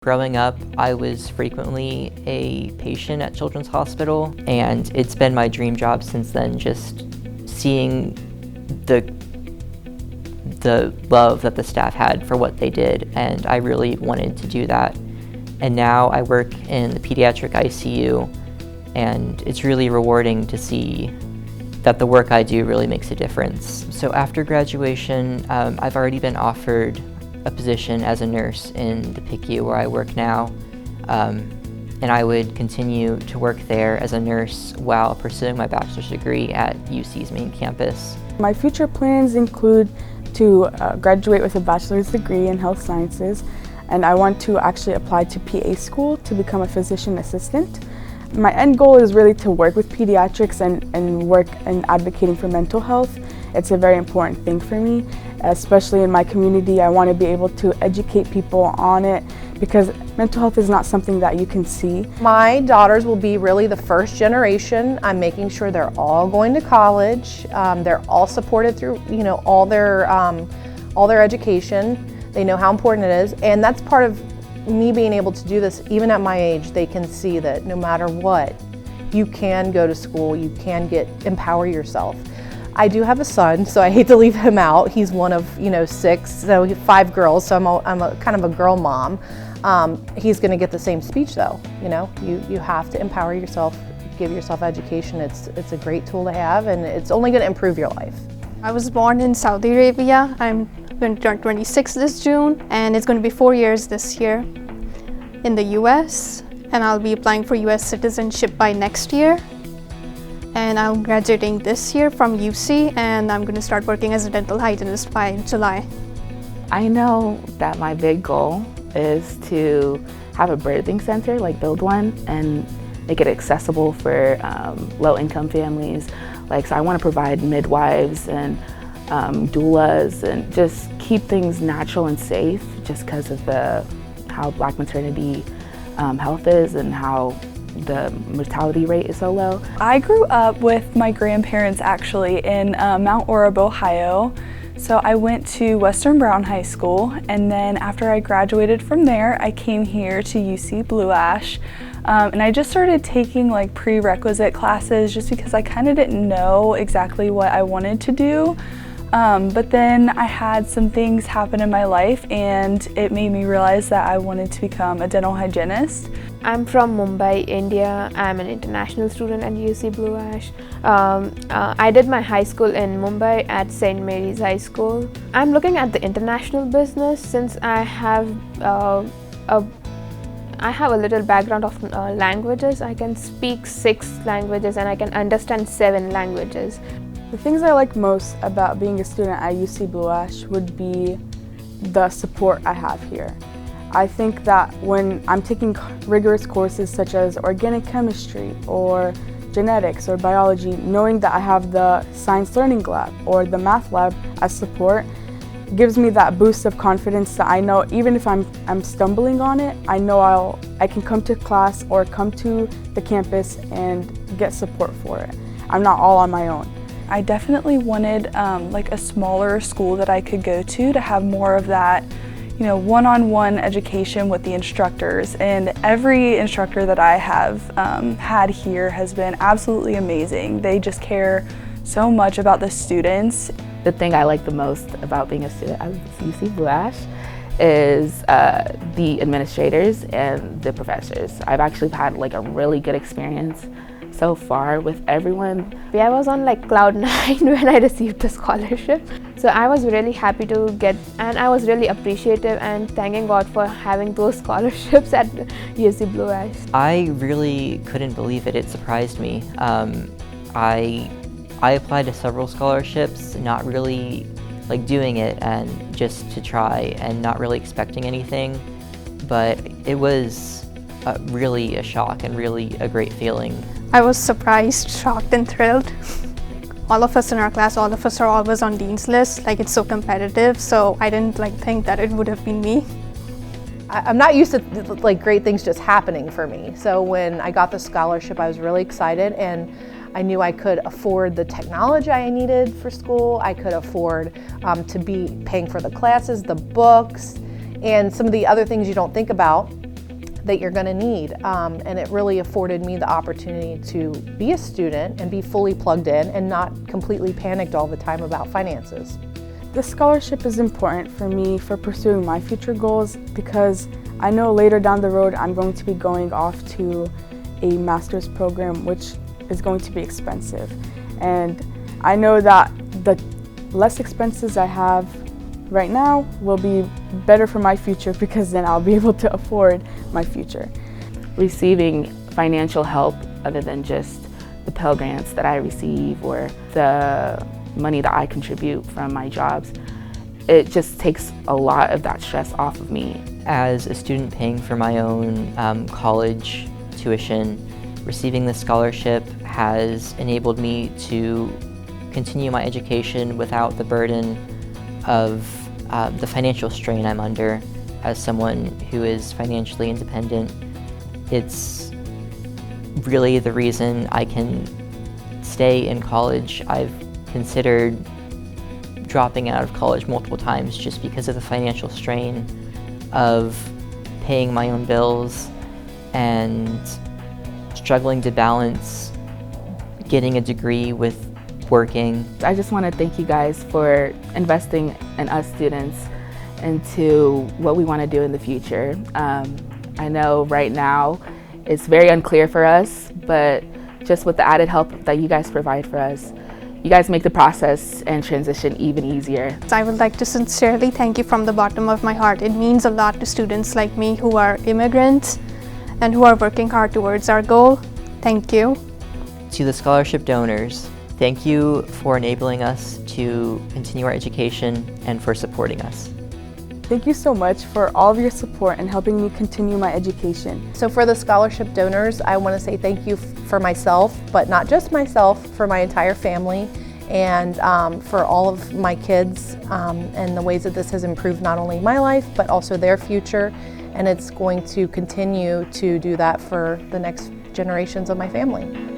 Growing up, I was frequently a patient at Children's Hospital, and it's been my dream job since then, just seeing the love that the staff had for what they did, and I really wanted to do that. And now I work in the pediatric ICU, and it's really rewarding to see that the work I do really makes a difference. So after graduation, I've already been offered a position as a nurse in the PICU where I work now, and I would continue to work there as a nurse while pursuing my bachelor's degree at UC's main campus. My future plans include to graduate with a bachelor's degree in health sciences, and I want to actually apply to PA school to become a physician assistant. My end goal is really to work with pediatrics and work in advocating for mental health. It's a very important thing for me, especially in my community. I want to be able to educate people on it because mental health is not something that you can see. My daughters will be really the first generation. I'm making sure they're all going to college. They're all supported through, all their education. They know how important it is, and that's part of me being able to do this. Even at my age, they can see that no matter what, you can go to school, you can empower yourself. I do have a son, so I hate to leave him out. He's one of 6, so 5 girls, so I'm a kind of a girl mom. He's going to get the same speech though. You have to empower yourself, give yourself education. It's a great tool to have, and it's only going to improve your life. I was born in Saudi Arabia. I'm going to turn 26 this June, and it's going to be 4 years this year in the US, and I'll be applying for US citizenship by next year. And I'm graduating this year from UC, and I'm going to start working as a dental hygienist by July. I know that my big goal is to have a birthing center, build one, and make it accessible for low-income families. So I want to provide midwives and doulas and just keep things natural and safe, just because of how Black maternity health is and how the mortality rate is so low. I grew up with my grandparents actually in Mount Orab, Ohio. So I went to Western Brown High School, and then after I graduated from there, I came here to UC Blue Ash. And I just started taking prerequisite classes just because I kind of didn't know exactly what I wanted to do. But then I had some things happen in my life, and it made me realize that I wanted to become a dental hygienist. I'm from Mumbai, India. I'm an international student at UC Blue Ash. I did my high school in Mumbai at St. Mary's High School. I'm looking at the international business since I have a little background of languages. I can speak 6 languages and I can understand 7 languages. The things I like most about being a student at UC Blue Ash would be the support I have here. I think that when I'm taking rigorous courses such as organic chemistry or genetics or biology, knowing that I have the science learning lab or the math lab as support gives me that boost of confidence that I know even if I'm stumbling on it, I know I can come to class or come to the campus and get support for it. I'm not all on my own. I definitely wanted a smaller school that I could go to have more of that one-on-one education with the instructors, and every instructor that I have had here has been absolutely amazing. They just care so much about the students. The thing I like the most about being a student at UC Blue Ash is the administrators and the professors. I've actually had a really good experience so far with everyone. I was on cloud 9 when I received the scholarship. So I was really happy to get, and I was really appreciative and thanking God for having those scholarships at UC Blue Ash. I really couldn't believe it. It surprised me. I applied to several scholarships, not really doing it and just to try and not really expecting anything, but it was really a shock and really a great feeling. I was surprised, shocked, and thrilled. All of us in our class, all of us are always on Dean's List. It's so competitive, so I didn't think that it would have been me. I'm not used to great things just happening for me. So when I got the scholarship, I was really excited, and I knew I could afford the technology I needed for school. I could afford to be paying for the classes, the books, and some of the other things you don't think about that you're going to need. And it really afforded me the opportunity to be a student and be fully plugged in and not completely panicked all the time about finances. The scholarship is important for me for pursuing my future goals because I know later down the road I'm going to be going off to a master's program, which is going to be expensive. And I know that the less expenses I have right now will be better for my future because then I'll be able to afford my future. Receiving financial help other than just the Pell Grants that I receive or the money that I contribute from my jobs, it just takes a lot of that stress off of me. As a student paying for my own college tuition, receiving this scholarship has enabled me to continue my education without the burden of the financial strain I'm under as someone who is financially independent. It's really the reason I can stay in college. I've considered dropping out of college multiple times just because of the financial strain of paying my own bills and struggling to balance getting a degree with working. I just want to thank you guys for investing in us students into what we want to do in the future. I know right now it's very unclear for us, but just with the added help that you guys provide for us, you guys make the process and transition even easier. I would like to sincerely thank you from the bottom of my heart. It means a lot to students like me who are immigrants and who are working hard towards our goal. Thank you. To the scholarship donors, thank you for enabling us to continue our education and for supporting us. Thank you so much for all of your support and helping me continue my education. So for the scholarship donors, I want to say thank you for myself, but not just myself, for my entire family and for all of my kids and the ways that this has improved not only my life, but also their future. And it's going to continue to do that for the next generations of my family.